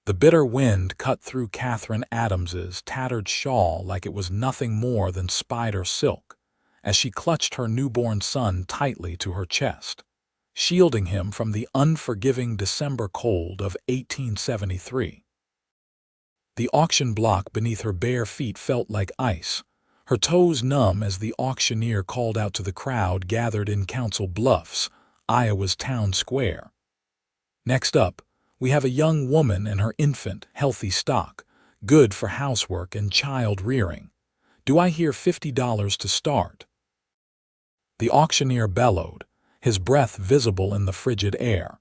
The bitter wind cut through Katherine Adams's tattered shawl like it was nothing more than spider silk, as she clutched her newborn son tightly to her chest, shielding him from the unforgiving December cold of 1873. The auction block beneath her bare feet felt like ice, her toes numb as the auctioneer called out to the crowd gathered in Council Bluffs, Iowa's town square. Next up, we have a young woman and her infant, healthy stock, good for housework and child rearing. Do I hear $50 to start? The auctioneer bellowed, his breath visible in the frigid air.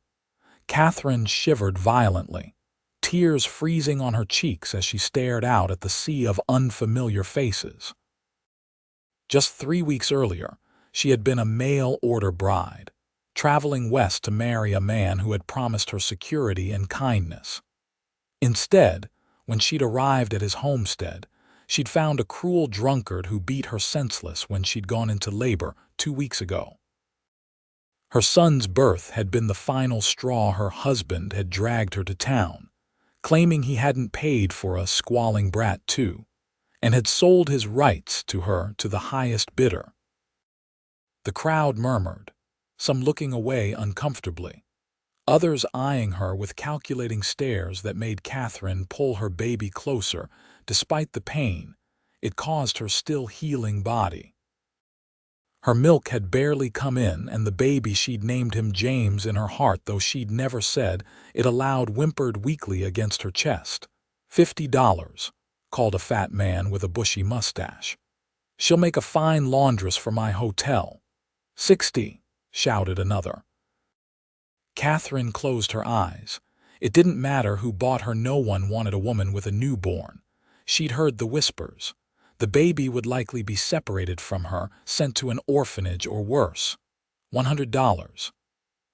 Katherine shivered violently, tears freezing on her cheeks as she stared out at the sea of unfamiliar faces. Just 3 weeks earlier, she had been a mail-order bride, traveling west to marry a man who had promised her security and kindness. Instead, when she'd arrived at his homestead, she'd found a cruel drunkard who beat her senseless when she'd gone into labor 2 weeks ago. Her son's birth had been the final straw. Her husband had dragged her to town, claiming he hadn't paid for a squalling brat too, and had sold his rights to her to the highest bidder. The crowd murmured, some looking away uncomfortably, others eyeing her with calculating stares that made Katherine pull her baby closer despite the pain it caused her still healing body. Her milk had barely come in, and the baby, she'd named him James in her heart, though she'd never said it aloud, whimpered weakly against her chest. $50, called a fat man with a bushy mustache. She'll make a fine laundress for my hotel. 60, shouted another. Katherine closed her eyes. It didn't matter who bought her, no one wanted a woman with a newborn. She'd heard the whispers. The baby would likely be separated from her, sent to an orphanage or worse. $100.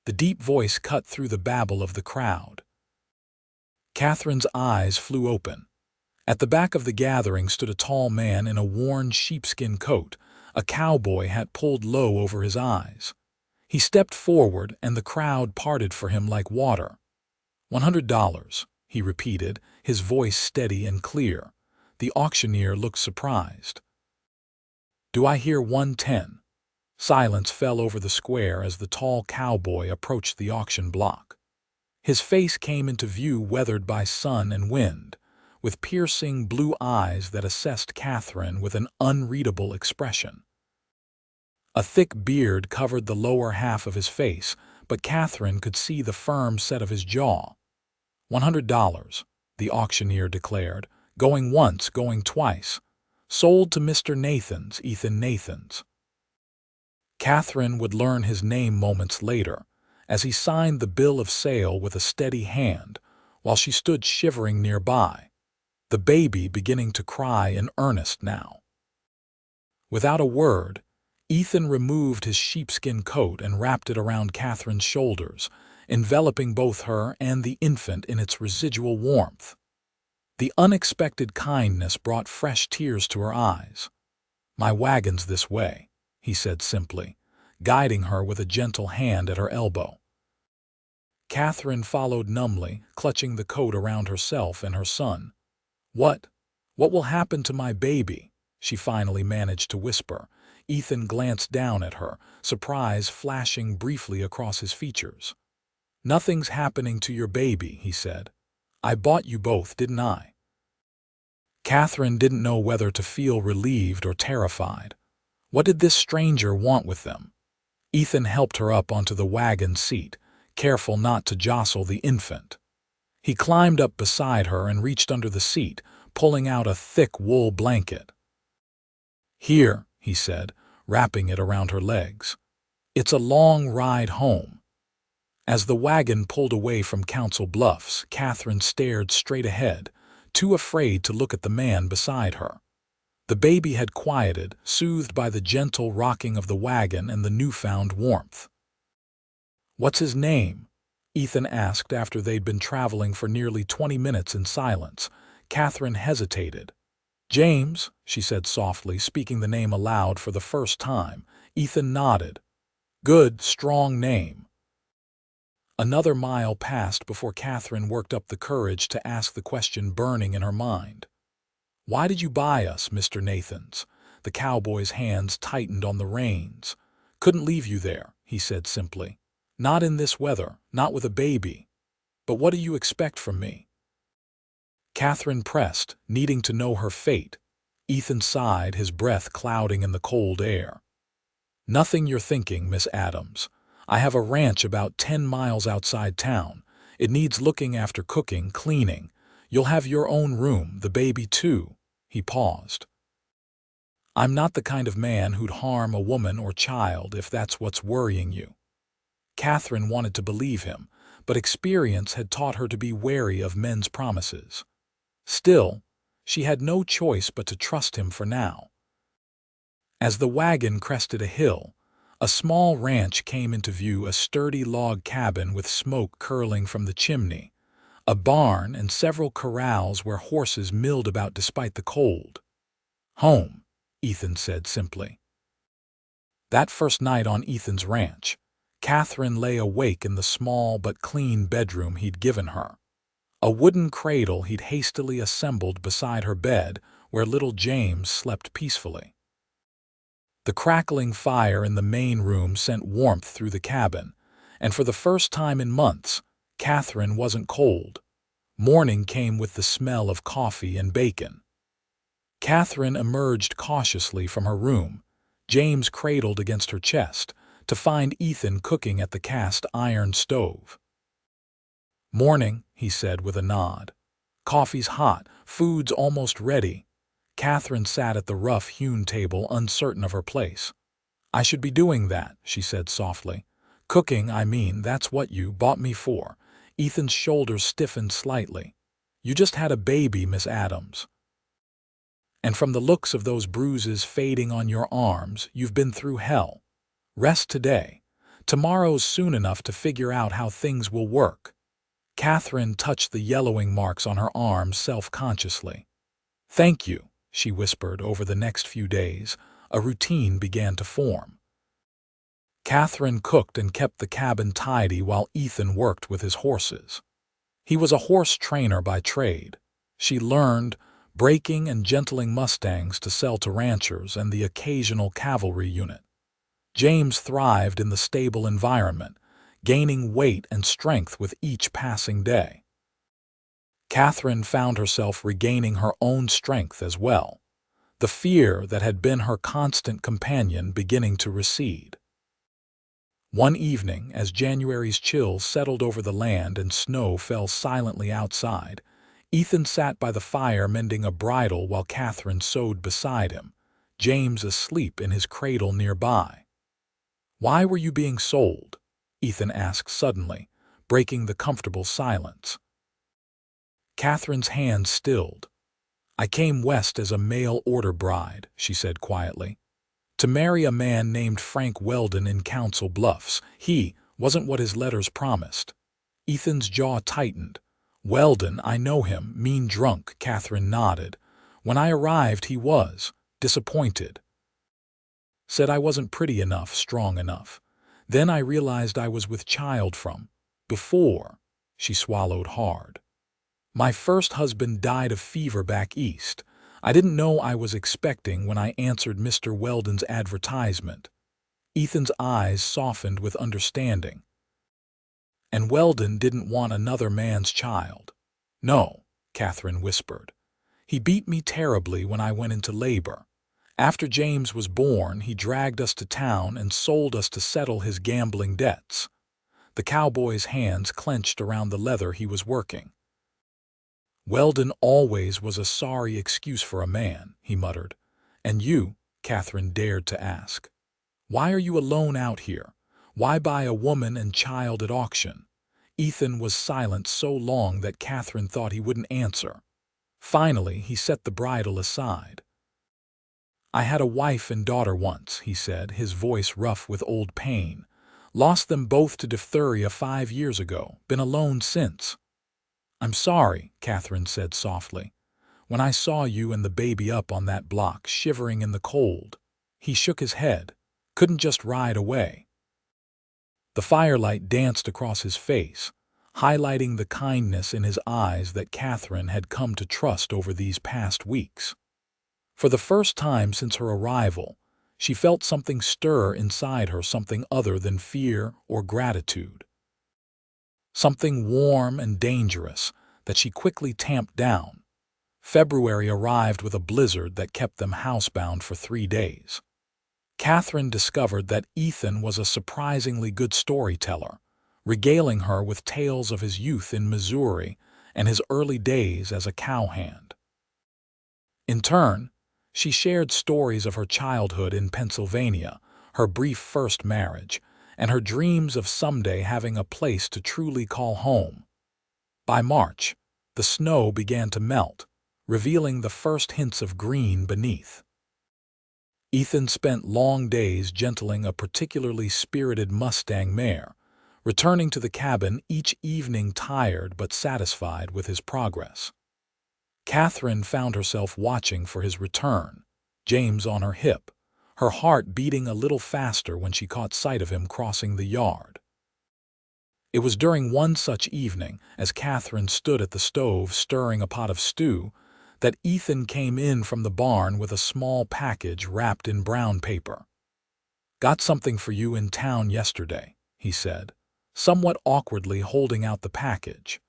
The deep voice cut through the babble of the crowd. Katherine's eyes flew open. At the back of the gathering stood a tall man in a worn sheepskin coat, a cowboy hat pulled low over his eyes. He stepped forward, and the crowd parted for him like water. $100, he repeated, his voice steady and clear. The auctioneer looked surprised. Do I hear 110? Silence fell over the square as the tall cowboy approached the auction block. His face came into view, weathered by sun and wind, with piercing blue eyes that assessed Katherine with an unreadable expression. A thick beard covered the lower half of his face, but Katherine could see the firm set of his jaw. $100, the auctioneer declared, going once, going twice. Sold to Mr. Nathans, Ethan Nathans. Katherine would learn his name moments later, as he signed the bill of sale with a steady hand, while she stood shivering nearby, the baby beginning to cry in earnest now. Without a word, Ethan removed his sheepskin coat and wrapped it around Katherine's shoulders, enveloping both her and the infant in its residual warmth. The unexpected kindness brought fresh tears to her eyes. My wagon's this way, he said simply, guiding her with a gentle hand at her elbow. Katherine followed numbly, clutching the coat around herself and her son. What will happen to my baby? She finally managed to whisper. Ethan glanced down at her, surprise flashing briefly across his features. Nothing's happening to your baby, he said. I bought you both, didn't I? Katherine didn't know whether to feel relieved or terrified. What did this stranger want with them? Ethan helped her up onto the wagon seat, careful not to jostle the infant. He climbed up beside her and reached under the seat, pulling out a thick wool blanket. Here, he said, wrapping it around her legs. It's a long ride home. As the wagon pulled away from Council Bluffs, Katherine stared straight ahead, too afraid to look at the man beside her. The baby had quieted, soothed by the gentle rocking of the wagon and the newfound warmth. What's his name? Ethan asked after they'd been traveling for nearly 20 minutes in silence. Katherine hesitated. James, she said softly, speaking the name aloud for the first time. Ethan nodded. Good, strong name. Another mile passed before Katherine worked up the courage to ask the question burning in her mind. "Why did you buy us, Mr. Nathans?" The cowboy's hands tightened on the reins. "Couldn't leave you there," he said simply. "Not in this weather, not with a baby. But what do you expect from me?" Katherine pressed, needing to know her fate. Ethan sighed, his breath clouding in the cold air. "Nothing you're thinking, Miss Adams. I have a ranch about 10 miles outside town. It needs looking after, cooking, cleaning. You'll have your own room, the baby too." He paused. "I'm not the kind of man who'd harm a woman or child if that's what's worrying you." Katherine wanted to believe him, but experience had taught her to be wary of men's promises. Still, she had no choice but to trust him for now. As the wagon crested a hill, a small ranch came into view, a sturdy log cabin with smoke curling from the chimney, a barn and several corrals where horses milled about despite the cold. "Home," Ethan said simply. That first night on Ethan's ranch, Katherine lay awake in the small but clean bedroom he'd given her. A wooden cradle he'd hastily assembled beside her bed, where little James slept peacefully. The crackling fire in the main room sent warmth through the cabin, and for the first time in months, Katherine wasn't cold. Morning came with the smell of coffee and bacon. Katherine emerged cautiously from her room, James cradled against her chest, to find Ethan cooking at the cast-iron stove. "Morning," he said with a nod. "Coffee's hot, food's almost ready." Katherine sat at the rough-hewn table, uncertain of her place. "I should be doing that," she said softly. "Cooking, I mean, that's what you bought me for." Ethan's shoulders stiffened slightly. "You just had a baby, Miss Adams. And from the looks of those bruises fading on your arms, you've been through hell. Rest today. Tomorrow's soon enough to figure out how things will work." Katherine touched the yellowing marks on her arms self-consciously. "Thank you," she whispered. Over the next few days, a routine began to form. Katherine cooked and kept the cabin tidy while Ethan worked with his horses. He was a horse trainer by trade. She learned breaking and gentling mustangs to sell to ranchers and the occasional cavalry unit. James thrived in the stable environment, gaining weight and strength with each passing day. Katherine found herself regaining her own strength as well, the fear that had been her constant companion beginning to recede. One evening, as January's chills settled over the land and snow fell silently outside, Ethan sat by the fire mending a bridle while Katherine sewed beside him, James asleep in his cradle nearby. "Why were you being sold?" Ethan asked suddenly, breaking the comfortable silence. Katherine's hands stilled. "I came west as a mail-order bride," she said quietly, "to marry a man named Frank Weldon in Council Bluffs. He wasn't what his letters promised." Ethan's jaw tightened. "Weldon, I know him, mean drunk," Katherine nodded. "When I arrived he was disappointed. Said I wasn't pretty enough, strong enough. Then I realized I was with child from before." She swallowed hard. "My first husband died of fever back east. I didn't know I was expecting when I answered Mr. Weldon's advertisement." Ethan's eyes softened with understanding. "And Weldon didn't want another man's child." "No," Katherine whispered. "He beat me terribly when I went into labor. After James was born, he dragged us to town and sold us to settle his gambling debts." The cowboy's hands clenched around the leather he was working. "Weldon always was a sorry excuse for a man," he muttered. "And you," Katherine dared to ask, "why are you alone out here? Why buy a woman and child at auction?" Ethan was silent so long that Katherine thought he wouldn't answer. Finally, he set the bridle aside. "I had a wife and daughter once," he said, his voice rough with old pain. "Lost them both to diphtheria 5 years ago. Been alone since." "I'm sorry," Katherine said softly. "When I saw you and the baby up on that block, shivering in the cold." He shook his head. "Couldn't just ride away." The firelight danced across his face, highlighting the kindness in his eyes that Katherine had come to trust over these past weeks. For the first time since her arrival, she felt something stir inside her, something other than fear or gratitude. Something warm and dangerous that she quickly tamped down. February arrived with a blizzard that kept them housebound for 3 days. Katherine discovered that Ethan was a surprisingly good storyteller, regaling her with tales of his youth in Missouri and his early days as a cowhand. In turn, she shared stories of her childhood in Pennsylvania, her brief first marriage, and her dreams of someday having a place to truly call home. By March, the snow began to melt, revealing the first hints of green beneath. Ethan spent long days gentling a particularly spirited Mustang mare, returning to the cabin each evening tired but satisfied with his progress. Katherine found herself watching for his return, James on her hip, her heart beating a little faster when she caught sight of him crossing the yard. It was during one such evening, as Katherine stood at the stove stirring a pot of stew, that Ethan came in from the barn with a small package wrapped in brown paper. "Got something for you in town yesterday," he said, somewhat awkwardly holding out the package.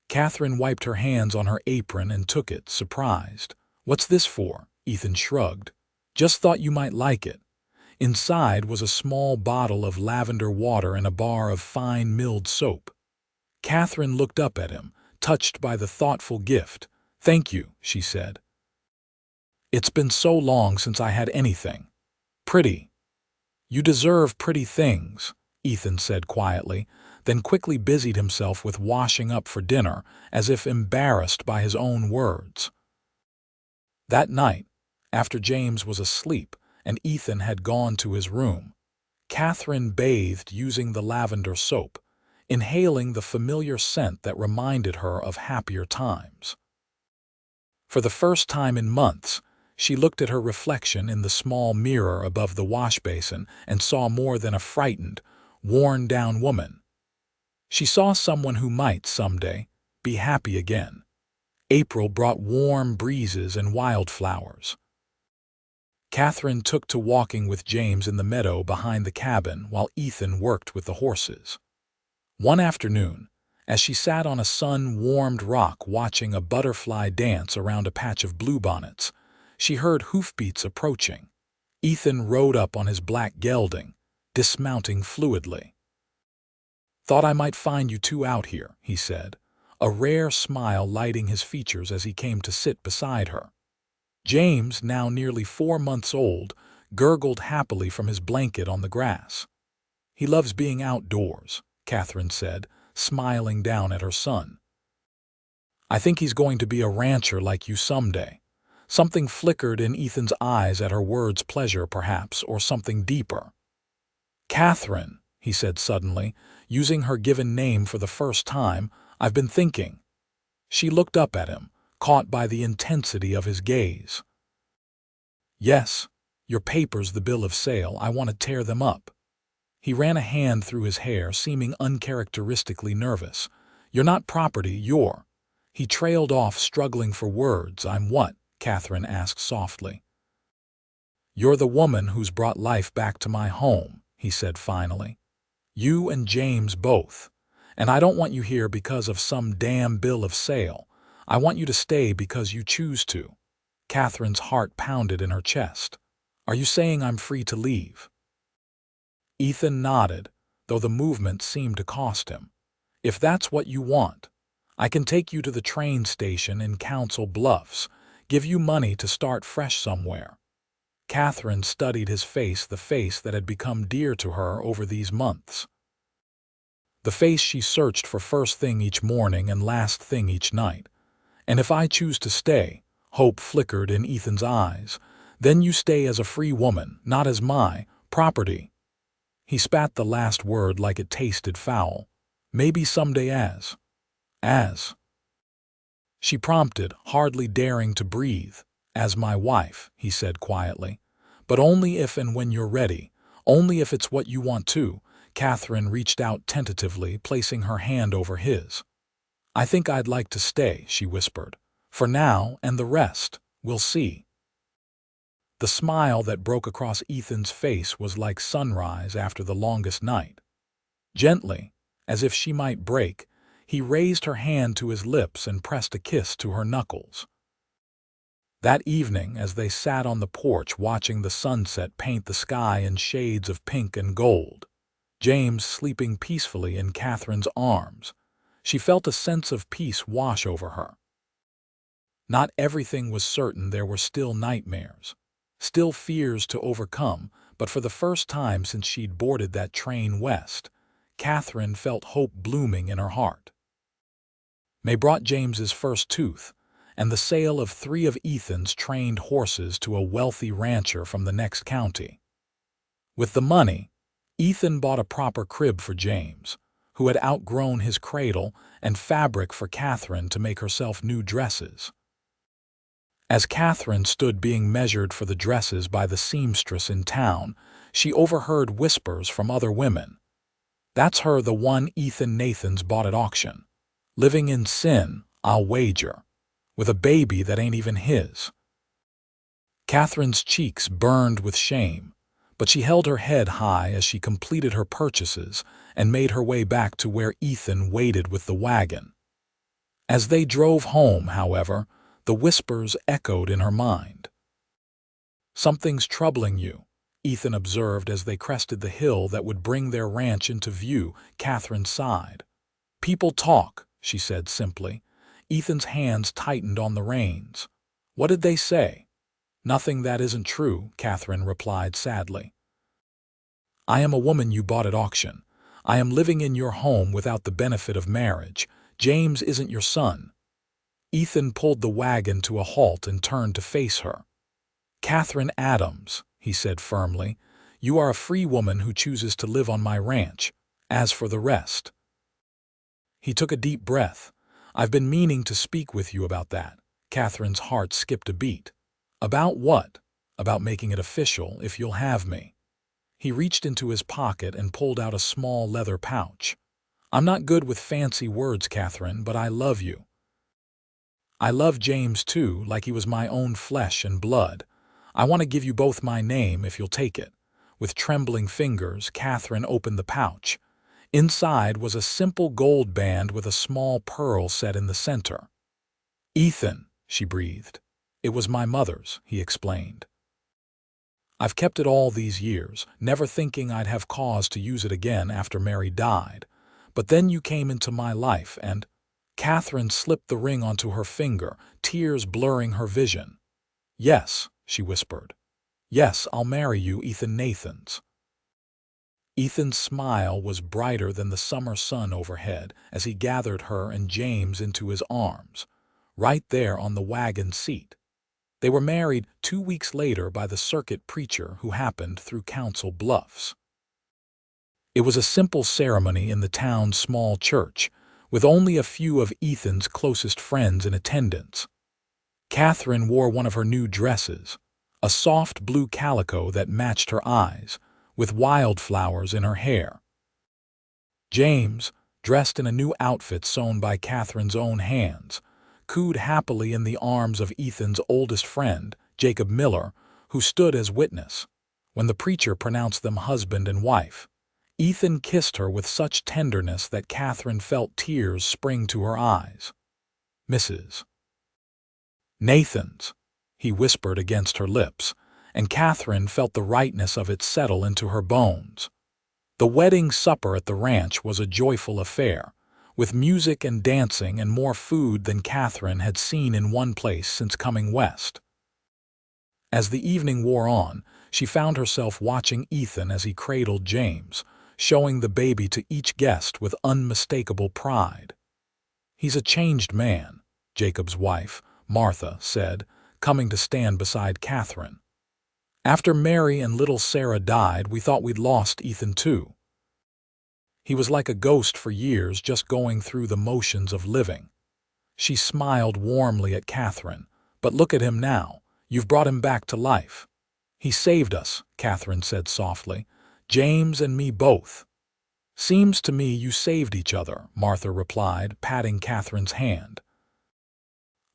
Katherine wiped her hands on her apron and took it, surprised. "What's this for?" Ethan shrugged. "Just thought you might like it." Inside was a small bottle of lavender water and a bar of fine milled soap. Katherine looked up at him, touched by the thoughtful gift. "Thank you," she said. "It's been so long since I had anything pretty." "You deserve pretty things," Ethan said quietly, then quickly busied himself with washing up for dinner, as if embarrassed by his own words. That night, after James was asleep and Ethan had gone to his room, Katherine bathed using the lavender soap, inhaling the familiar scent that reminded her of happier times. For the first time in months, she looked at her reflection in the small mirror above the wash basin and saw more than a frightened, worn-down woman. She saw someone who might, someday, be happy again. April brought warm breezes and wildflowers. Katherine took to walking with James in the meadow behind the cabin while Ethan worked with the horses. One afternoon, as she sat on a sun-warmed rock watching a butterfly dance around a patch of bluebonnets, she heard hoofbeats approaching. Ethan rode up on his black gelding, dismounting fluidly. "Thought I might find you two out here," he said, a rare smile lighting his features as he came to sit beside her. James, now nearly 4 months old, gurgled happily from his blanket on the grass. "He loves being outdoors," Katherine said, smiling down at her son. "I think he's going to be a rancher like you someday." Something flickered in Ethan's eyes at her words, pleasure perhaps, or something deeper. "Katherine," he said suddenly, using her given name for the first time, "I've been thinking." She looked up at him, caught by the intensity of his gaze. "Yes, your papers, the bill of sale, I want to tear them up." He ran a hand through his hair, seeming uncharacteristically nervous. "You're not property, you're—" He trailed off, struggling for words. "I'm what?" Katherine asked softly. "You're the woman who's brought life back to my home," he said finally. "You and James both. And I don't want you here because of some damn bill of sale. I want you to stay because you choose to." Katherine's heart pounded in her chest. "Are you saying I'm free to leave?" Ethan nodded, though the movement seemed to cost him. "If that's what you want, I can take you to the train station in Council Bluffs, give you money to start fresh somewhere." Katherine studied his face, the face that had become dear to her over these months. The face she searched for first thing each morning and last thing each night. "And if I choose to stay," hope flickered in Ethan's eyes, "then you stay as a free woman, not as my property." He spat the last word like it tasted foul. "Maybe someday as—" She prompted, hardly daring to breathe. "As my wife," he said quietly. "But only if and when you're ready, only if it's what you want to." Katherine reached out tentatively, placing her hand over his. "I think I'd like to stay," she whispered. "For now, and the rest, we'll see." The smile that broke across Ethan's face was like sunrise after the longest night. Gently, as if she might break, he raised her hand to his lips and pressed a kiss to her knuckles. That evening, as they sat on the porch watching the sunset paint the sky in shades of pink and gold, James sleeping peacefully in Katherine's arms, she felt a sense of peace wash over her. Not everything was certain. There were still nightmares, still fears to overcome, but for the first time since she'd boarded that train west, Katherine felt hope blooming in her heart. May brought James's first tooth, and the sale of 3 of Ethan's trained horses to a wealthy rancher from the next county. With the money, Ethan bought a proper crib for James, who had outgrown his cradle, and fabric for Katherine to make herself new dresses. As Katherine stood being measured for the dresses by the seamstress in town, she overheard whispers from other women. "That's her, the one Ethan Nathan's bought at auction. Living in sin, I'll wager. With a baby that ain't even his." Katherine's cheeks burned with shame, but she held her head high as she completed her purchases and made her way back to where Ethan waited with the wagon. As they drove home, however, the whispers echoed in her mind. "Something's troubling you," Ethan observed as they crested the hill that would bring their ranch into view. Katherine sighed. "People talk," she said simply. Ethan's hands tightened on the reins. "What did they say?" "Nothing that isn't true," Katherine replied sadly. "I am a woman you bought at auction. I am living in your home without the benefit of marriage. James isn't your son." Ethan pulled the wagon to a halt and turned to face her. "Katherine Adams," he said firmly, "you are a free woman who chooses to live on my ranch. As for the rest—" He took a deep breath. "I've been meaning to speak with you about that." Katherine's heart skipped a beat. "About what?" "About making it official, if you'll have me." He reached into his pocket and pulled out a small leather pouch. "I'm not good with fancy words, Katherine, but I love you. I love James too, like he was my own flesh and blood. I want to give you both my name if you'll take it." With trembling fingers, Katherine opened the pouch. Inside was a simple gold band with a small pearl set in the center. "Ethan," she breathed. "It was my mother's," he explained. "I've kept it all these years, never thinking I'd have cause to use it again after Mary died. But then you came into my life and—" Katherine slipped the ring onto her finger, tears blurring her vision. "Yes," she whispered. "Yes, I'll marry you, Ethan Nathan's." Ethan's smile was brighter than the summer sun overhead as he gathered her and James into his arms, right there on the wagon seat. They were married 2 weeks later by the circuit preacher who happened through Council Bluffs. It was a simple ceremony in the town's small church, with only a few of Ethan's closest friends in attendance. Katherine wore one of her new dresses, a soft blue calico that matched her eyes, with wildflowers in her hair. James, dressed in a new outfit sewn by Katherine's own hands, cooed happily in the arms of Ethan's oldest friend, Jacob Miller, who stood as witness. When the preacher pronounced them husband and wife, Ethan kissed her with such tenderness that Katherine felt tears spring to her eyes. "Mrs. Nathan's," he whispered against her lips, and Katherine felt the rightness of it settle into her bones. The wedding supper at the ranch was a joyful affair, with music and dancing and more food than Katherine had seen in one place since coming west. As the evening wore on, she found herself watching Ethan as he cradled James, showing the baby to each guest with unmistakable pride. "He's a changed man," Jacob's wife, Martha, said, coming to stand beside Katherine. "After Mary and little Sarah died, we thought we'd lost Ethan too. He was like a ghost for years, just going through the motions of living." She smiled warmly at Katherine. "But look at him now. You've brought him back to life." "He saved us," Katherine said softly. "James and me both." "Seems to me you saved each other," Martha replied, patting Catherine's hand.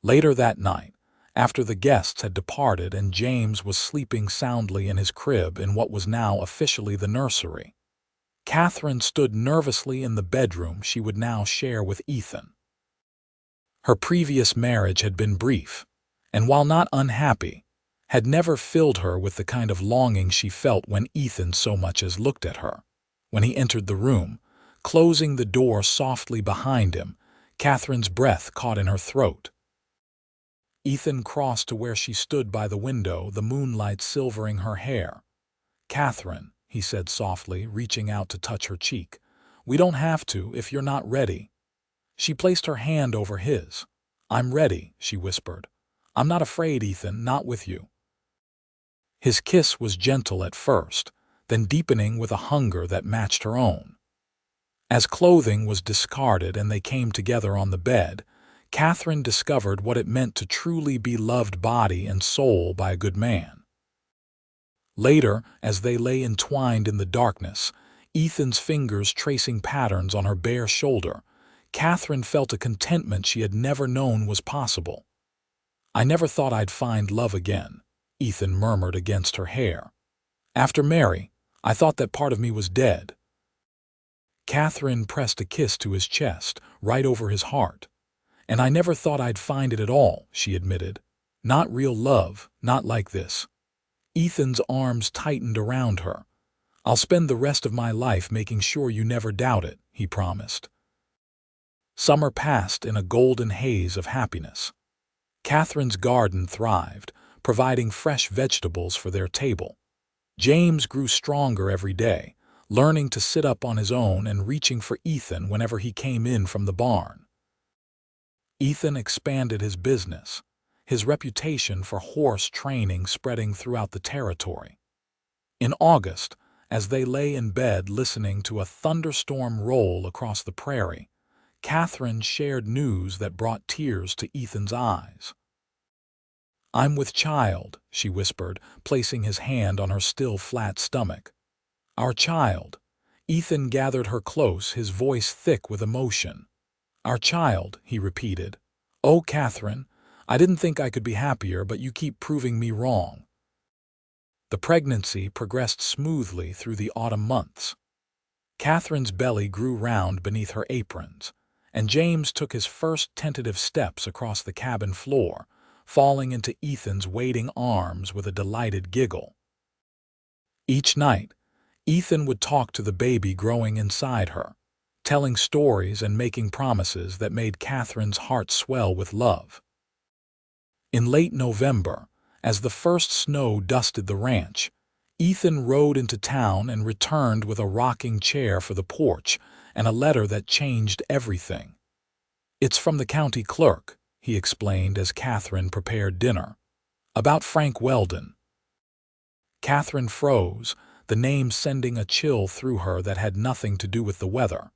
Later that night, after the guests had departed and James was sleeping soundly in his crib in what was now officially the nursery, Catherine stood nervously in the bedroom she would now share with Ethan. Her previous marriage had been brief, and while not unhappy, had never filled her with the kind of longing she felt when Ethan so much as looked at her. When he entered the room, closing the door softly behind him, Catherine's breath caught in her throat. Ethan crossed to where she stood by the window, the moonlight silvering her hair. "Catherine," he said softly, reaching out to touch her cheek, "we don't have to if you're not ready." She placed her hand over his. "I'm ready," she whispered. "I'm not afraid, Ethan, not with you." His kiss was gentle at first, then deepening with a hunger that matched her own. As clothing was discarded and they came together on the bed, Catherine discovered what it meant to truly be loved body and soul by a good man. Later, as they lay entwined in the darkness, Ethan's fingers tracing patterns on her bare shoulder, Catherine felt a contentment she had never known was possible. "I never thought I'd find love again," Ethan murmured against her hair. "After Mary, I thought that part of me was dead." Catherine pressed a kiss to his chest, right over his heart. "And I never thought I'd find it at all," she admitted. "Not real love, not like this." Ethan's arms tightened around her. "I'll spend the rest of my life making sure you never doubt it," he promised. Summer passed in a golden haze of happiness. Catherine's garden thrived, providing fresh vegetables for their table. James grew stronger every day, learning to sit up on his own and reaching for Ethan whenever he came in from the barn. Ethan expanded his business, his reputation for horse training spreading throughout the territory. In August, as they lay in bed listening to a thunderstorm roll across the prairie, Catherine shared news that brought tears to Ethan's eyes. "I'm with child," she whispered, placing his hand on her still flat stomach. "Our child." Ethan gathered her close, his voice thick with emotion. "Our child," he repeated. "Oh, Catherine, I didn't think I could be happier, but you keep proving me wrong." The pregnancy progressed smoothly through the autumn months. Catherine's belly grew round beneath her aprons, and James took his first tentative steps across the cabin floor, falling into Ethan's waiting arms with a delighted giggle. Each night, Ethan would talk to the baby growing inside her, telling stories and making promises that made Catherine's heart swell with love. In late November, as the first snow dusted the ranch, Ethan rode into town and returned with a rocking chair for the porch and a letter that changed everything. "It's from the county clerk," he explained as Catherine prepared dinner. "About Frank Weldon." Catherine froze, the name sending a chill through her that had nothing to do with the weather.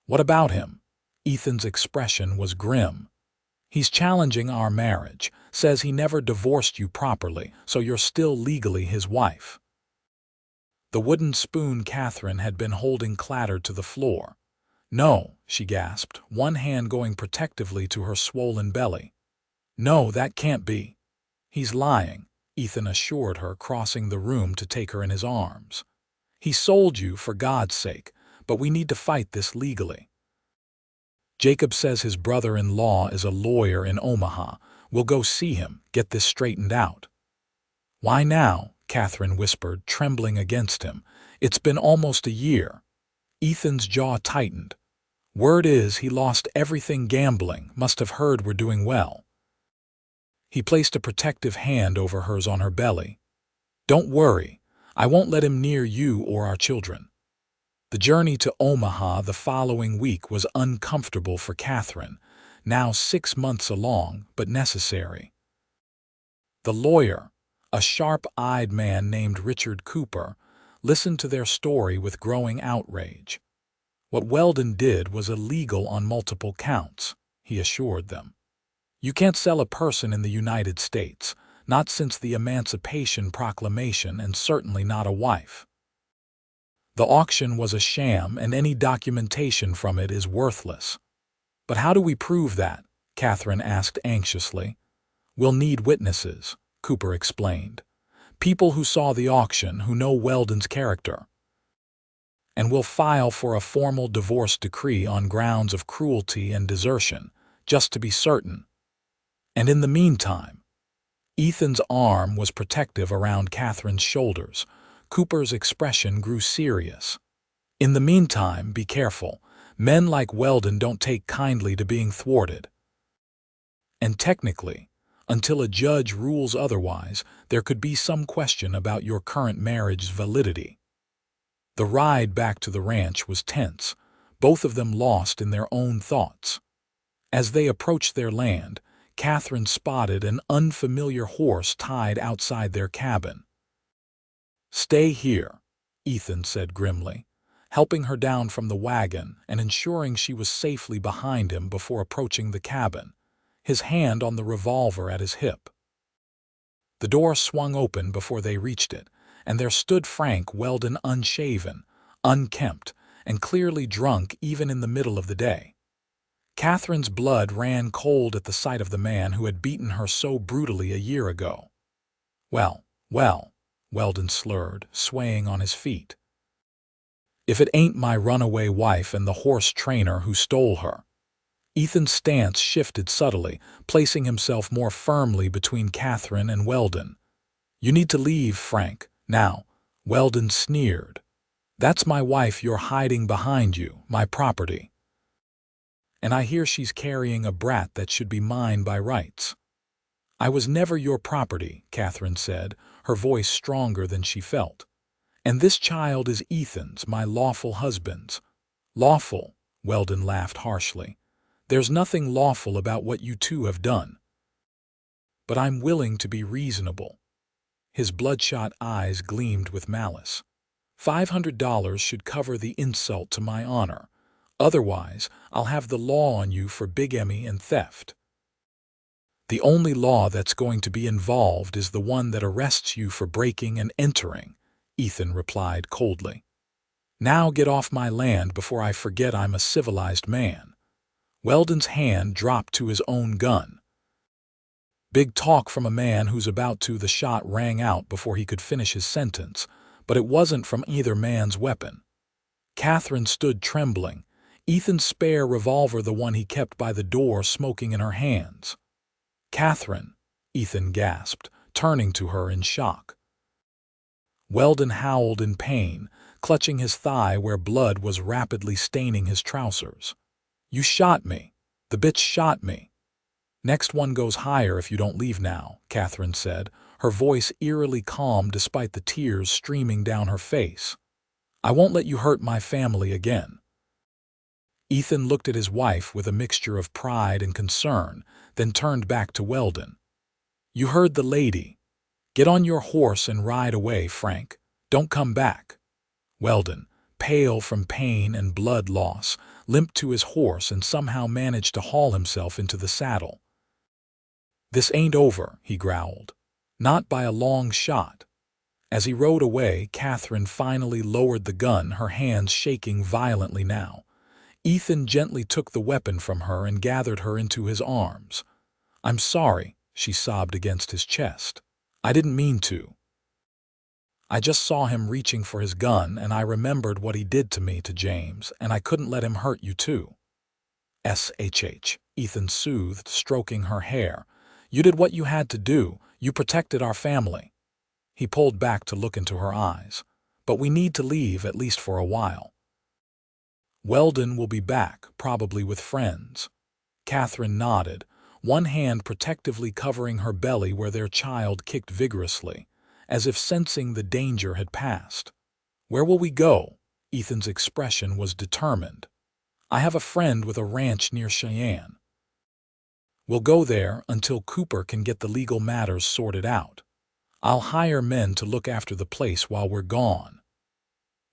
"What about him?" Ethan's expression was grim. "He's challenging our marriage, says he never divorced you properly, so you're still legally his wife." The wooden spoon Catherine had been holding clattered to the floor. "No," she gasped, one hand going protectively to her swollen belly. "No, that can't be." "He's lying," Ethan assured her, crossing the room to take her in his arms. "He sold you, for God's sake, but we need to fight this legally. Jacob says his brother-in-law is a lawyer in Omaha. We'll go see him, get this straightened out." "Why now?" Catherine whispered, trembling against him. "It's been almost a year." Ethan's jaw tightened. "Word is he lost everything gambling, must have heard we're doing well." He placed a protective hand over hers on her belly. "Don't worry, I won't let him near you or our children." The journey to Omaha the following week was uncomfortable for Catherine, now 6 months along, but necessary. The lawyer, a sharp-eyed man named Richard Cooper, listened to their story with growing outrage. What Weldon did was illegal on multiple counts, he assured them. "You can't sell a person in the United States, not since the Emancipation Proclamation, and certainly not a wife." The auction was a sham, and any documentation from it is worthless. But how do we prove that? Katherine asked anxiously. We'll need witnesses, Cooper explained. People who saw the auction, who know Weldon's character. And we'll file for a formal divorce decree on grounds of cruelty and desertion, just to be certain. And in the meantime, Ethan's arm was protective around Katherine's shoulders. Cooper's expression grew serious. In the meantime, be careful. Men like Weldon don't take kindly to being thwarted. And technically, until a judge rules otherwise, there could be some question about your current marriage's validity. The ride back to the ranch was tense, both of them lost in their own thoughts. As they approached their land, Katherine spotted an unfamiliar horse tied outside their cabin. "Stay here," Ethan said grimly, helping her down from the wagon and ensuring she was safely behind him before approaching the cabin, his hand on the revolver at his hip. The door swung open before they reached it, and there stood Frank Weldon, unshaven, unkempt, and clearly drunk even in the middle of the day. Katherine's blood ran cold at the sight of the man who had beaten her so brutally a year ago. "Well, well," Weldon slurred, swaying on his feet. "If it ain't my runaway wife and the horse trainer who stole her." Ethan's stance shifted subtly, placing himself more firmly between Katherine and Weldon. "You need to leave, Frank, now," Weldon sneered. "That's my wife you're hiding behind you, my property. And I hear she's carrying a brat that should be mine by rights." "I was never your property," Katherine said, her voice stronger than she felt. "And this child is Ethan's, my lawful husband's." "Lawful?" Weldon laughed harshly. "There's nothing lawful about what you two have done." "But I'm willing to be reasonable." His bloodshot eyes gleamed with malice. $500 should cover the insult to my honor. Otherwise, I'll have the law on you for bigamy and theft. The only law that's going to be involved is the one that arrests you for breaking and entering," Ethan replied coldly. "Now get off my land before I forget I'm a civilized man." Weldon's hand dropped to his own gun. Big talk from a man who's about to. The shot rang out before he could finish his sentence, but it wasn't from either man's weapon. Katherine stood trembling, Ethan's spare revolver, the one he kept by the door, smoking in her hands. "Katherine," Ethan gasped, turning to her in shock. Weldon howled in pain, clutching his thigh where blood was rapidly staining his trousers. "You shot me. The bitch shot me." "Next one goes higher if you don't leave now," Katherine said, her voice eerily calm despite the tears streaming down her face. "I won't let you hurt my family again." Ethan looked at his wife with a mixture of pride and concern, then turned back to Weldon. "You heard the lady. Get on your horse and ride away, Frank. Don't come back." Weldon, pale from pain and blood loss, limped to his horse and somehow managed to haul himself into the saddle. "This ain't over," he growled. "Not by a long shot." As he rode away, Katherine finally lowered the gun, her hands shaking violently now. Ethan gently took the weapon from her and gathered her into his arms. "I'm sorry," she sobbed against his chest. "I didn't mean to. I just saw him reaching for his gun, and I remembered what he did to me, to James, and I couldn't let him hurt you too." "Shh," Ethan soothed, stroking her hair. "You did what you had to do. You protected our family." He pulled back to look into her eyes. "But we need to leave, at least for a while. Weldon will be back, probably with friends." Katherine nodded, one hand protectively covering her belly where their child kicked vigorously, as if sensing the danger had passed. "Where will we go?" Ethan's expression was determined. "I have a friend with a ranch near Cheyenne. We'll go there until Cooper can get the legal matters sorted out. I'll hire men to look after the place while we're gone."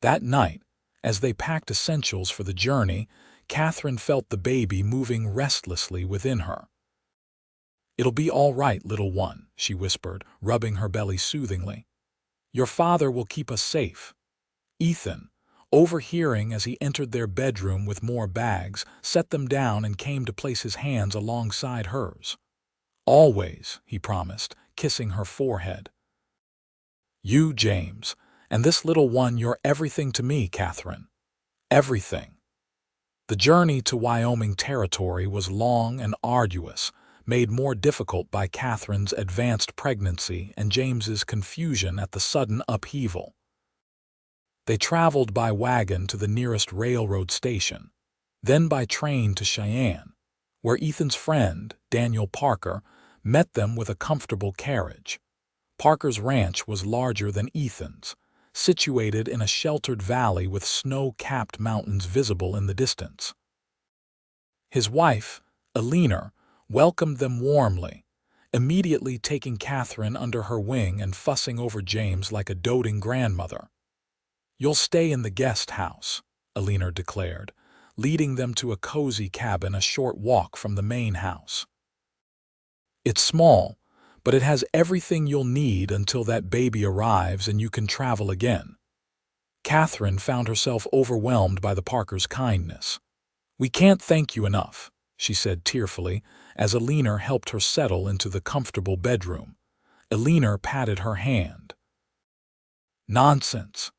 That night, as they packed essentials for the journey, Katherine felt the baby moving restlessly within her. "It'll be all right, little one," she whispered, rubbing her belly soothingly. "Your father will keep us safe." Ethan, overhearing as he entered their bedroom with more bags, set them down and came to place his hands alongside hers. "Always," he promised, kissing her forehead. "You, James, and this little one, you're everything to me, Katherine. Everything." The journey to Wyoming territory was long and arduous, made more difficult by Katherine's advanced pregnancy and James's confusion at the sudden upheaval. They traveled by wagon to the nearest railroad station, then by train to Cheyenne, where Ethan's friend, Daniel Parker, met them with a comfortable carriage. Parker's ranch was larger than Ethan's, situated in a sheltered valley with snow-capped mountains visible in the distance. His wife, Eleanor, welcomed them warmly, immediately taking Katherine under her wing and fussing over James like a doting grandmother. "You'll stay in the guest house," Eleanor declared, leading them to a cozy cabin a short walk from the main house. "It's small, but it has everything you'll need until that baby arrives and you can travel again." Katherine found herself overwhelmed by the Parkers' kindness. "We can't thank you enough," she said tearfully, as Eleanor helped her settle into the comfortable bedroom. Eleanor patted her hand. "Nonsense.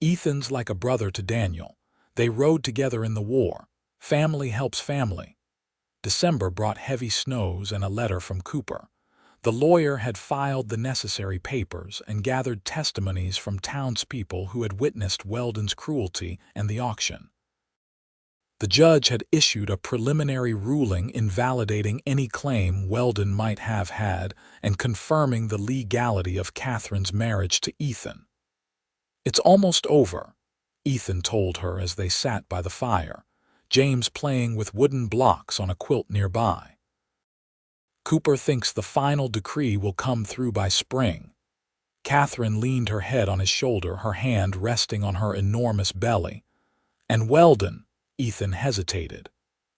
Ethan's like a brother to Daniel. They rode together in the war. Family helps family." December brought heavy snows and a letter from Cooper. The lawyer had filed the necessary papers and gathered testimonies from townspeople who had witnessed Weldon's cruelty and the auction. The judge had issued a preliminary ruling invalidating any claim Weldon might have had and confirming the legality of Katherine's marriage to Ethan. "It's almost over," Ethan told her as they sat by the fire, James playing with wooden blocks on a quilt nearby. "Cooper thinks the final decree will come through by spring." Katherine leaned her head on his shoulder, her hand resting on her enormous belly. "And Weldon," Ethan hesitated.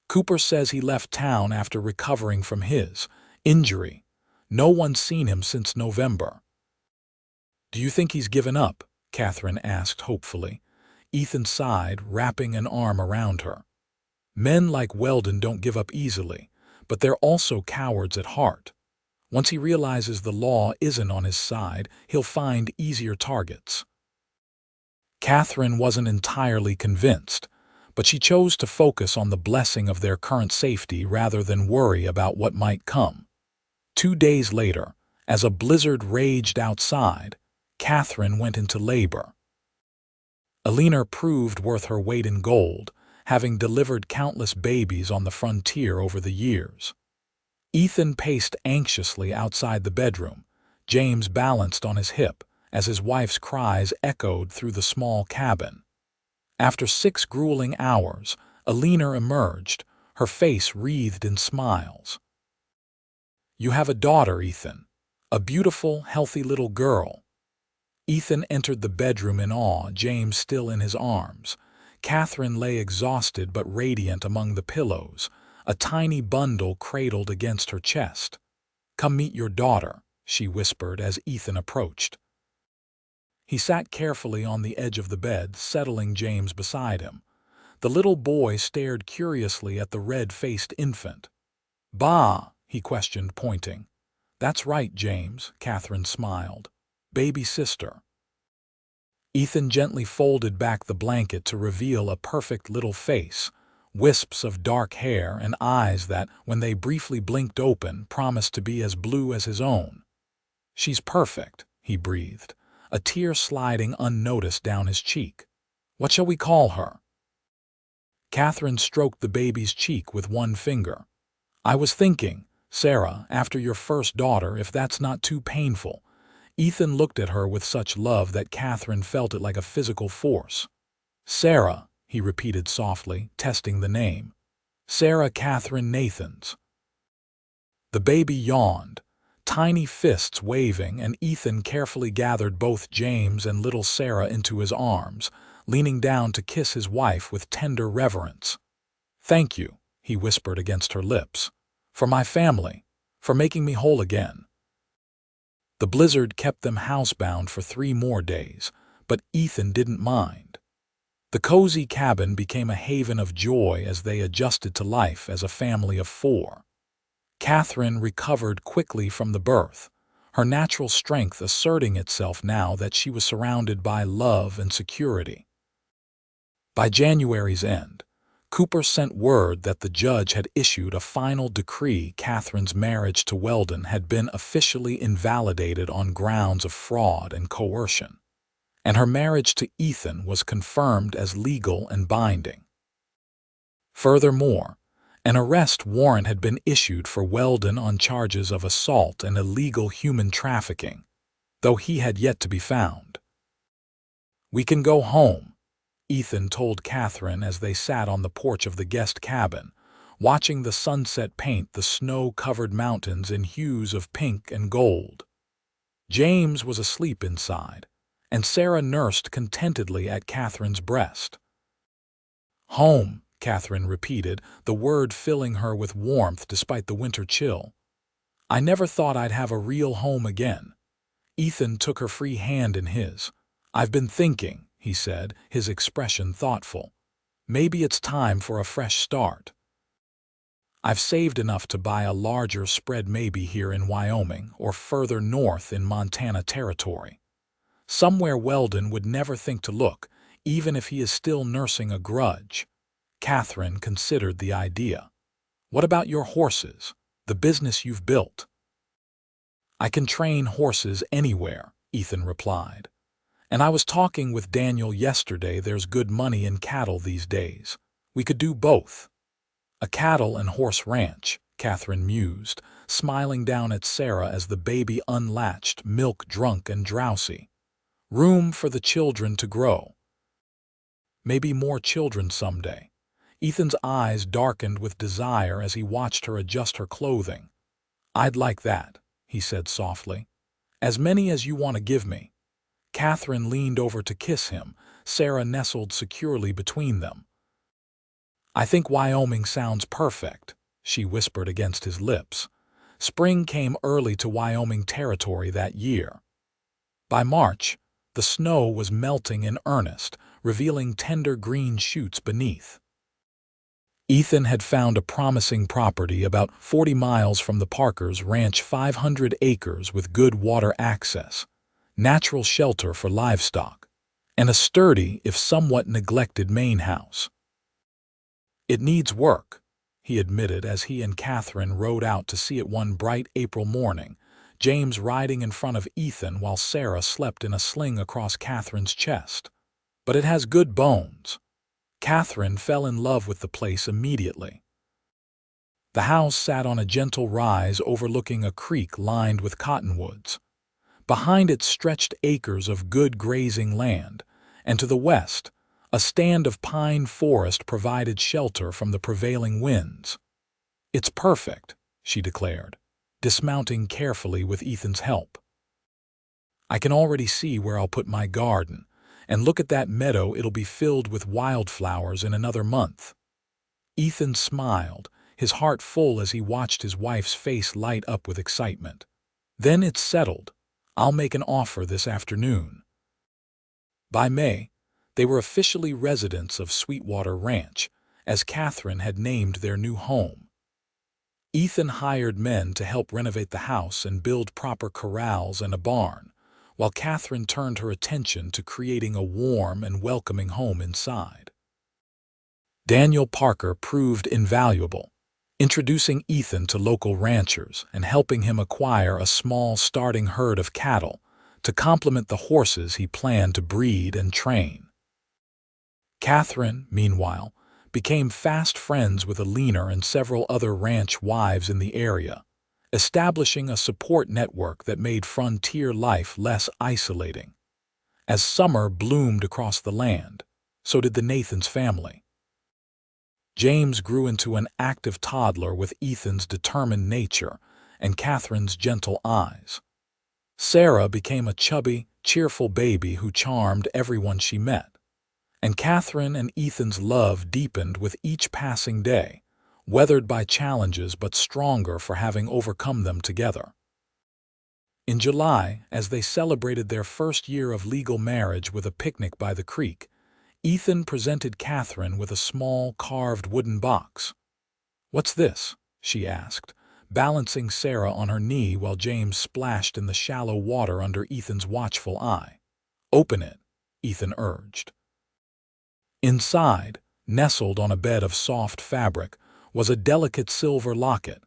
"Cooper says he left town after recovering from his injury. No one's seen him since November." "Do you think he's given up?" Katherine asked hopefully. Ethan sighed, wrapping an arm around her. "Men like Weldon don't give up easily, but they're also cowards at heart. Once he realizes the law isn't on his side, he'll find easier targets." Katherine wasn't entirely convinced, but she chose to focus on the blessing of their current safety rather than worry about what might come. 2 days later, as a blizzard raged outside, Katherine went into labor. Eleanor proved worth her weight in gold, having delivered countless babies on the frontier over the years. Ethan paced anxiously outside the bedroom, James balanced on his hip, as his wife's cries echoed through the small cabin. After 6 grueling hours, Eleanor emerged, her face wreathed in smiles. "You have a daughter, Ethan. A beautiful, healthy little girl." Ethan entered the bedroom in awe, James still in his arms. Katherine lay exhausted but radiant among the pillows, a tiny bundle cradled against her chest. "Come meet your daughter," she whispered as Ethan approached. He sat carefully on the edge of the bed, settling James beside him. The little boy stared curiously at the red-faced infant. "Bah," he questioned, pointing. "That's right, James," Katherine smiled. "Baby sister." Ethan gently folded back the blanket to reveal a perfect little face, wisps of dark hair and eyes that, when they briefly blinked open, promised to be as blue as his own. "She's perfect," he breathed, a tear sliding unnoticed down his cheek. "What shall we call her?" Katherine stroked the baby's cheek with one finger. "I was thinking, Sarah, after your first daughter, if that's not too painful." Ethan looked at her with such love that Katherine felt it like a physical force. "Sarah," he repeated softly, testing the name. "Sarah Katherine Nathans." The baby yawned, tiny fists waving, and Ethan carefully gathered both James and little Sarah into his arms, leaning down to kiss his wife with tender reverence. "Thank you," he whispered against her lips, "for my family, for making me whole again." The blizzard kept them housebound for 3 more days, but Ethan didn't mind. The cozy cabin became a haven of joy as they adjusted to life as a family of 4. Katherine recovered quickly from the birth, her natural strength asserting itself now that she was surrounded by love and security. By January's end, Cooper sent word that the judge had issued a final decree. Katherine's marriage to Weldon had been officially invalidated on grounds of fraud and coercion, and her marriage to Ethan was confirmed as legal and binding. Furthermore, an arrest warrant had been issued for Weldon on charges of assault and illegal human trafficking, though he had yet to be found. "We can go home," Ethan told Katherine as they sat on the porch of the guest cabin, watching the sunset paint the snow-covered mountains in hues of pink and gold. James was asleep inside, and Sarah nursed contentedly at Katherine's breast. "Home," Katherine repeated, the word filling her with warmth despite the winter chill. "I never thought I'd have a real home again." Ethan took her free hand in his. "I've been thinking," he said, his expression thoughtful. "Maybe it's time for a fresh start. I've saved enough to buy a larger spread, maybe here in Wyoming or further north in Montana Territory. Somewhere Weldon would never think to look, even if he is still nursing a grudge." Katherine considered the idea. "What about your horses, the business you've built?" "I can train horses anywhere," Ethan replied. "And I was talking with Daniel yesterday. There's good money in cattle these days. We could do both." "A cattle and horse ranch," Katherine mused, smiling down at Sarah as the baby unlatched, milk-drunk and drowsy. "Room for the children to grow." "Maybe more children someday." Ethan's eyes darkened with desire as he watched her adjust her clothing. "I'd like that," he said softly. "As many as you want to give me." Katherine leaned over to kiss him, Sarah nestled securely between them. "I think Wyoming sounds perfect," she whispered against his lips. Spring came early to Wyoming Territory that year. By March, the snow was melting in earnest, revealing tender green shoots beneath. Ethan had found a promising property about 40 miles from the Parkers' ranch, 500 acres with good water access, natural shelter for livestock, and a sturdy, if somewhat neglected, main house. "It needs work," he admitted as he and Katherine rode out to see it one bright April morning, James riding in front of Ethan while Sarah slept in a sling across Katherine's chest. "But it has good bones." Katherine fell in love with the place immediately. The house sat on a gentle rise overlooking a creek lined with cottonwoods. Behind it stretched acres of good grazing land, and to the west, a stand of pine forest provided shelter from the prevailing winds. "It's perfect," she declared, dismounting carefully with Ethan's help. "I can already see where I'll put my garden. And look at that meadow, it'll be filled with wildflowers in another month." Ethan smiled, his heart full as he watched his wife's face light up with excitement. "Then it's settled. I'll make an offer this afternoon." By May, they were officially residents of Sweetwater Ranch, as Katherine had named their new home. Ethan hired men to help renovate the house and build proper corrals and a barn, while Katherine turned her attention to creating a warm and welcoming home inside. Daniel Parker proved invaluable, introducing Ethan to local ranchers and helping him acquire a small starting herd of cattle to complement the horses he planned to breed and train. Katherine, meanwhile, became fast friends with Alina and several other ranch wives in the area, establishing a support network that made frontier life less isolating. As summer bloomed across the land, so did the Nathans family. James grew into an active toddler with Ethan's determined nature and Katherine's gentle eyes. Sarah became a chubby, cheerful baby who charmed everyone she met. And Katherine and Ethan's love deepened with each passing day, weathered by challenges but stronger for having overcome them together. In July, as they celebrated their first year of legal marriage with a picnic by the creek, Ethan presented Katherine with a small, carved wooden box. "What's this?" she asked, balancing Sarah on her knee while James splashed in the shallow water under Ethan's watchful eye. "Open it," Ethan urged. Inside, nestled on a bed of soft fabric, was a delicate silver locket.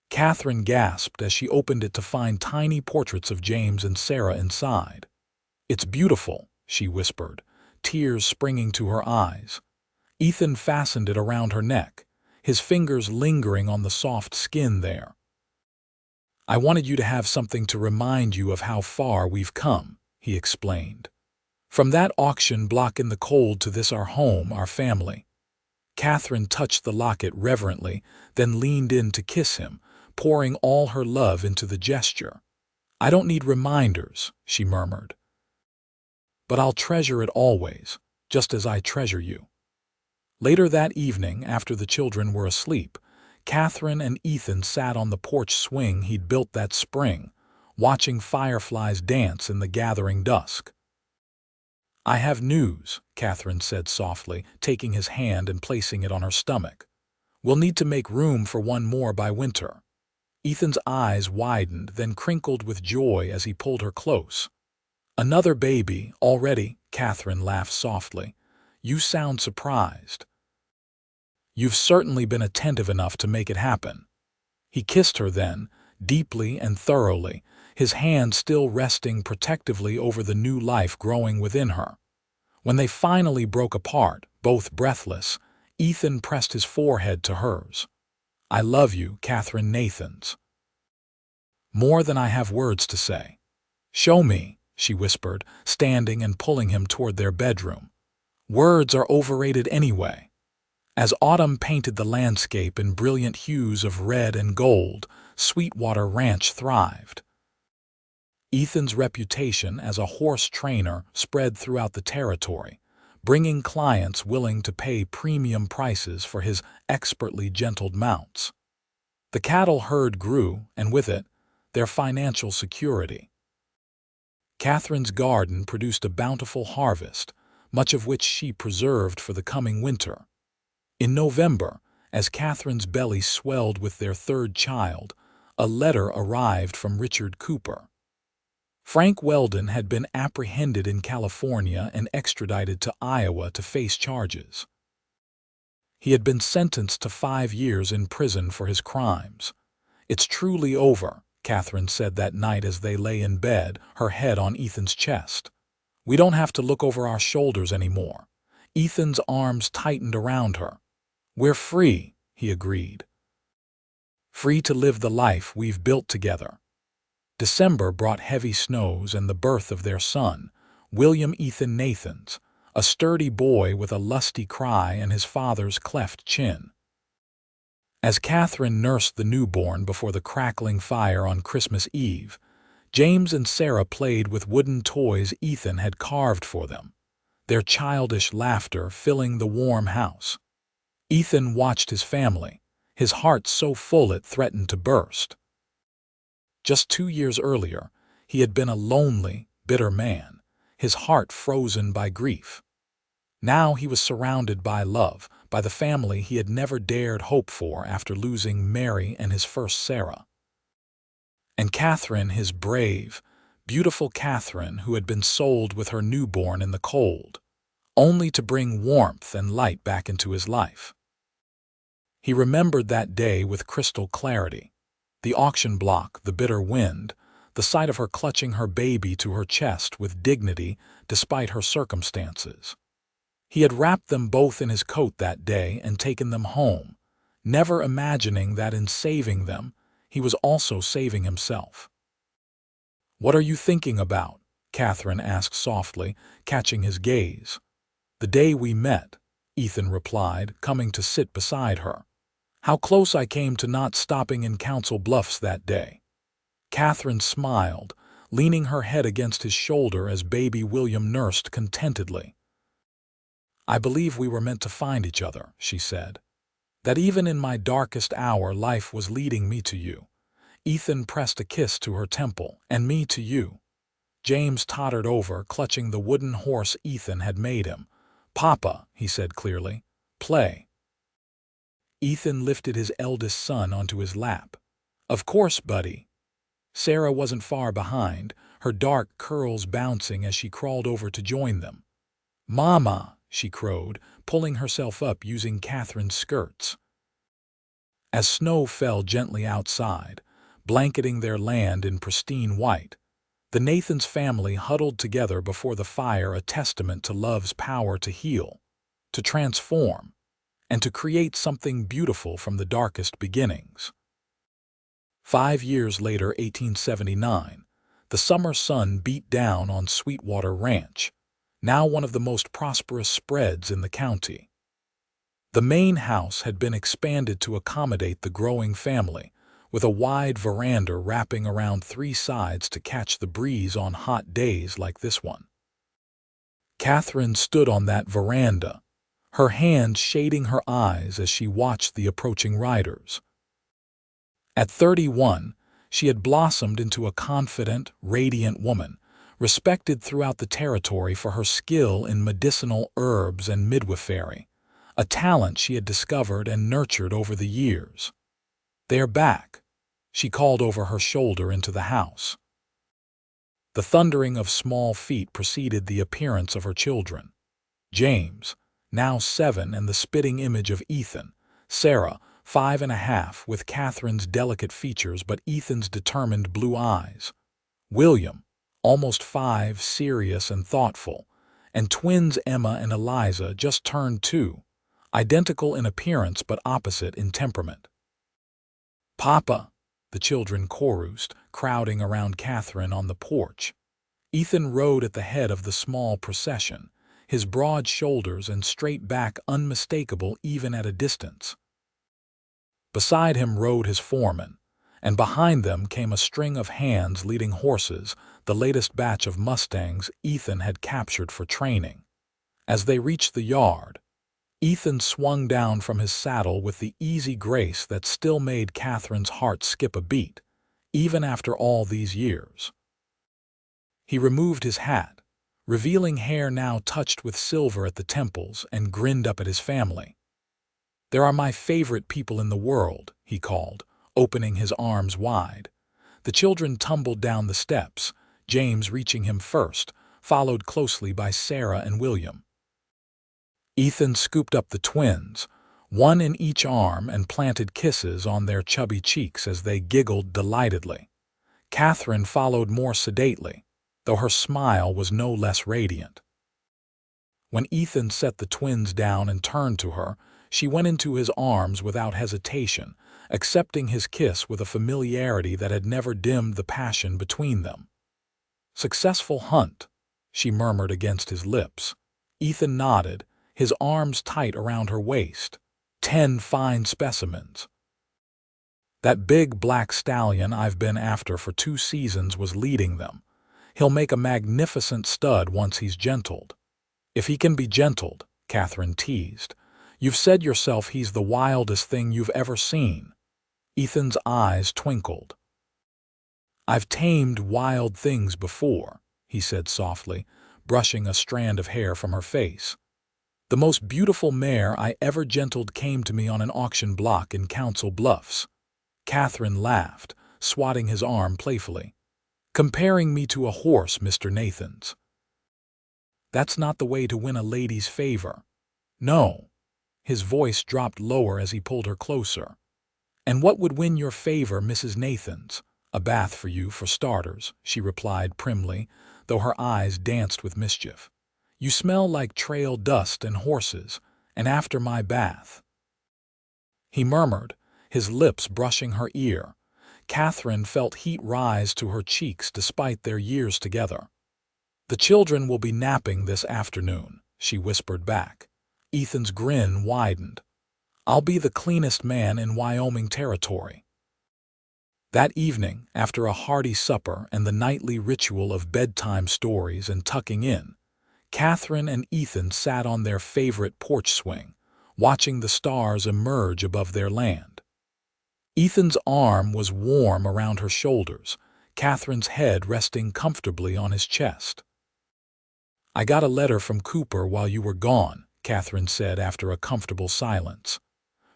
Katherine gasped as she opened it to find tiny portraits of James and Sarah inside. "It's beautiful," she whispered, tears springing to her eyes. Ethan fastened it around her neck, his fingers lingering on the soft skin there. "I wanted you to have something to remind you of how far we've come," he explained. "From that auction block in the cold to this our home, our family." Katherine touched the locket reverently, then leaned in to kiss him, pouring all her love into the gesture. "I don't need reminders," she murmured. "But I'll treasure it always, just as I treasure you." Later that evening, after the children were asleep, Katherine and Ethan sat on the porch swing he'd built that spring, watching fireflies dance in the gathering dusk. "I have news," Katherine said softly, taking his hand and placing it on her stomach. "We'll need to make room for one more by winter." Ethan's eyes widened, then crinkled with joy as he pulled her close. "Another baby, already?" Katherine laughed softly. "You sound surprised." "You've certainly been attentive enough to make it happen." He kissed her then, deeply and thoroughly, his hand still resting protectively over the new life growing within her. When they finally broke apart, both breathless, Ethan pressed his forehead to hers. "I love you, Katherine Nathans. More than I have words to say." "Show me," she whispered, standing and pulling him toward their bedroom. "Words are overrated anyway." As autumn painted the landscape in brilliant hues of red and gold, Sweetwater Ranch thrived. Ethan's reputation as a horse trainer spread throughout the territory, bringing clients willing to pay premium prices for his expertly gentled mounts. The cattle herd grew, and with it, their financial security. Katherine's garden produced a bountiful harvest, much of which she preserved for the coming winter. In November, as Katherine's belly swelled with their third child, a letter arrived from Richard Cooper. Frank Weldon had been apprehended in California and extradited to Iowa to face charges. He had been sentenced to 5 years in prison for his crimes. "It's truly over," Katherine said that night as they lay in bed, her head on Ethan's chest. "We don't have to look over our shoulders anymore." Ethan's arms tightened around her. "We're free," he agreed. "Free to live the life we've built together." December brought heavy snows and the birth of their son, William Ethan Nathans, a sturdy boy with a lusty cry and his father's cleft chin. As Katherine nursed the newborn before the crackling fire on Christmas Eve, James and Sarah played with wooden toys Ethan had carved for them, their childish laughter filling the warm house. Ethan watched his family, his heart so full it threatened to burst. Just 2 years earlier, he had been a lonely, bitter man, his heart frozen by grief. Now he was surrounded by love, by the family he had never dared hope for after losing Mary and his first Sarah. And Katherine, his brave, beautiful Katherine who had been sold with her newborn in the cold, only to bring warmth and light back into his life. He remembered that day with crystal clarity. The auction block, the bitter wind, the sight of her clutching her baby to her chest with dignity despite her circumstances. He had wrapped them both in his coat that day and taken them home, never imagining that in saving them, he was also saving himself. "What are you thinking about?" Katherine asked softly, catching his gaze. "The day we met," Ethan replied, coming to sit beside her. "How close I came to not stopping in Council Bluffs that day." Katherine smiled, leaning her head against his shoulder as baby William nursed contentedly. "I believe we were meant to find each other," she said. "That even in my darkest hour life was leading me to you." Ethan pressed a kiss to her temple, "And me to you." James tottered over, clutching the wooden horse Ethan had made him, "Papa," he said clearly, "play." Ethan lifted his eldest son onto his lap. "Of course, buddy." Sarah wasn't far behind, her dark curls bouncing as she crawled over to join them. "Mama," she crowed, pulling herself up using Katherine's skirts. As snow fell gently outside, blanketing their land in pristine white, the Nathans family huddled together before the fire, a testament to love's power to heal, to transform, and to create something beautiful from the darkest beginnings. 5 years later, 1879, the summer sun beat down on Sweetwater Ranch, now one of the most prosperous spreads in the county. The main house had been expanded to accommodate the growing family, with a wide veranda wrapping around 3 sides to catch the breeze on hot days like this one. Katherine stood on that veranda, her hand shading her eyes as she watched the approaching riders. At 31, she had blossomed into a confident, radiant woman, respected throughout the territory for her skill in medicinal herbs and midwifery, a talent she had discovered and nurtured over the years. "They're back," she called over her shoulder into the house. The thundering of small feet preceded the appearance of her children. James, now 7 and the spitting image of Ethan; Sarah, 5.5, with Katherine's delicate features but Ethan's determined blue eyes; William, almost 5, serious and thoughtful; and twins Emma and Eliza, just turned 2, identical in appearance but opposite in temperament. "Papa," the children chorused, crowding around Katherine on the porch. Ethan rode at the head of the small procession, his broad shoulders and straight back unmistakable even at a distance. Beside him rode his foreman, and behind them came a string of hands leading horses, the latest batch of Mustangs Ethan had captured for training. As they reached the yard, Ethan swung down from his saddle with the easy grace that still made Katherine's heart skip a beat, even after all these years. He removed his hat, revealing hair now touched with silver at the temples, and grinned up at his family. "There are my favorite people in the world," he called, opening his arms wide. The children tumbled down the steps, James reaching him first, followed closely by Sarah and William. Ethan scooped up the twins, one in each arm, and planted kisses on their chubby cheeks as they giggled delightedly. Katherine followed more sedately, though her smile was no less radiant. When Ethan set the twins down and turned to her, she went into his arms without hesitation, accepting his kiss with a familiarity that had never dimmed the passion between them. "Successful hunt," she murmured against his lips. Ethan nodded, his arms tight around her waist. 10 fine specimens. "That big black stallion I've been after for 2 seasons was leading them. He'll make a magnificent stud once he's gentled." "If he can be gentled," Katherine teased. "You've said yourself he's the wildest thing you've ever seen." Ethan's eyes twinkled. "I've tamed wild things before," he said softly, brushing a strand of hair from her face. "The most beautiful mare I ever gentled came to me on an auction block in Council Bluffs." Katherine laughed, swatting his arm playfully. "Comparing me to a horse, Mr. Nathans. That's not the way to win a lady's favor." "No." His voice dropped lower as he pulled her closer. "And what would win your favor, Mrs. Nathans?" "A bath for you, for starters," she replied primly, though her eyes danced with mischief. "You smell like trail dust and horses, and after my bath—" he murmured, his lips brushing her ear. Katherine felt heat rise to her cheeks despite their years together. "The children will be napping this afternoon," she whispered back. Ethan's grin widened. "I'll be the cleanest man in Wyoming territory." That evening, after a hearty supper and the nightly ritual of bedtime stories and tucking in, Katherine and Ethan sat on their favorite porch swing, watching the stars emerge above their land. Ethan's arm was warm around her shoulders, Katherine's head resting comfortably on his chest. "I got a letter from Cooper while you were gone," Katherine said after a comfortable silence.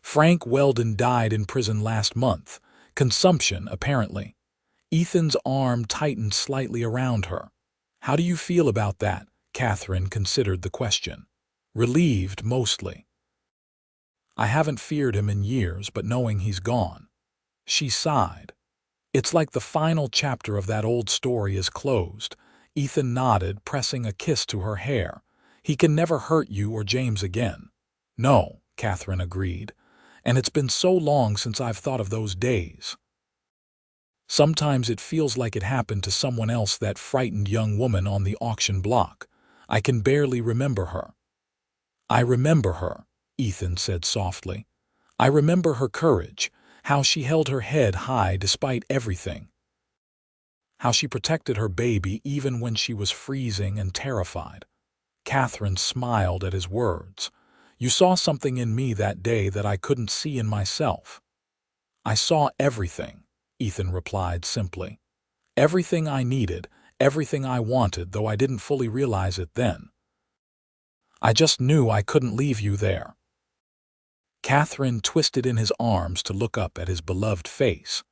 Frank Weldon died in prison last month. Consumption, apparently. Ethan's arm tightened slightly around her. How do you feel about that? Katherine considered the question. Relieved, mostly. I haven't feared him in years, but knowing he's gone. She sighed. It's like the final chapter of that old story is closed. Ethan nodded, pressing a kiss to her hair. He can never hurt you or James again. No, Katherine agreed. And it's been so long since I've thought of those days. Sometimes it feels like it happened to someone else, that frightened young woman on the auction block. I can barely remember her. I remember her, Ethan said softly. I remember her courage, how she held her head high despite everything. How she protected her baby even when she was freezing and terrified. Katherine smiled at his words. You saw something in me that day that I couldn't see in myself. I saw everything, Ethan replied simply. Everything I needed, everything I wanted, though I didn't fully realize it then. I just knew I couldn't leave you there. Katherine twisted in his arms to look up at his beloved face,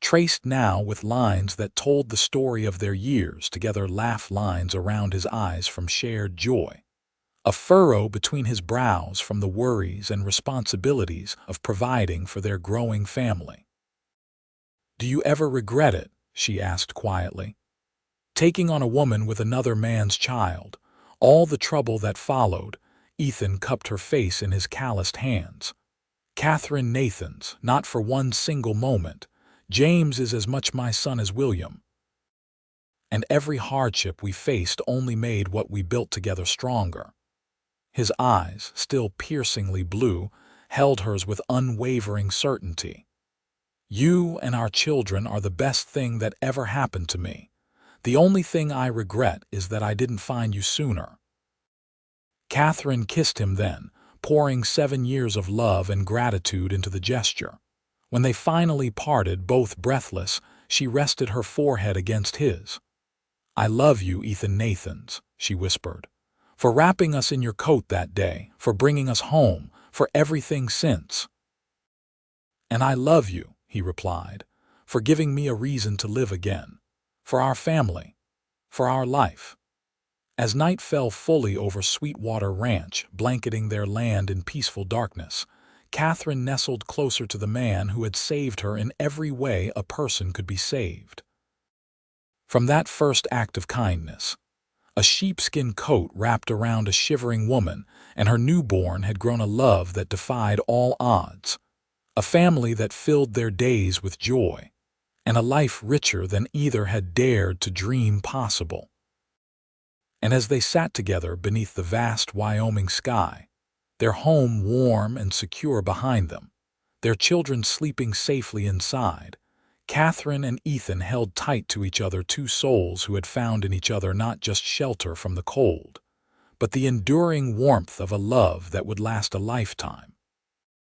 traced now with lines that told the story of their years together, laugh lines around his eyes from shared joy, a furrow between his brows from the worries and responsibilities of providing for their growing family. Do you ever regret it? She asked quietly. Taking on a woman with another man's child, all the trouble that followed. Ethan cupped her face in his calloused hands. Katherine Nathans, not for one single moment. James is as much my son as William. And every hardship we faced only made what we built together stronger. His eyes, still piercingly blue, held hers with unwavering certainty. You and our children are the best thing that ever happened to me. The only thing I regret is that I didn't find you sooner. Katherine kissed him then, pouring 7 years of love and gratitude into the gesture. When they finally parted, both breathless, she rested her forehead against his. I love you, Ethan Nathans, she whispered, for wrapping us in your coat that day, for bringing us home, for everything since. And I love you, he replied, for giving me a reason to live again, for our family, for our life. As night fell fully over Sweetwater Ranch, blanketing their land in peaceful darkness, Katherine nestled closer to the man who had saved her in every way a person could be saved. From that first act of kindness, a sheepskin coat wrapped around a shivering woman, and her newborn had grown a love that defied all odds, a family that filled their days with joy, and a life richer than either had dared to dream possible. And as they sat together beneath the vast Wyoming sky, their home warm and secure behind them, their children sleeping safely inside, Katherine and Ethan held tight to each other, two souls who had found in each other not just shelter from the cold, but the enduring warmth of a love that would last a lifetime.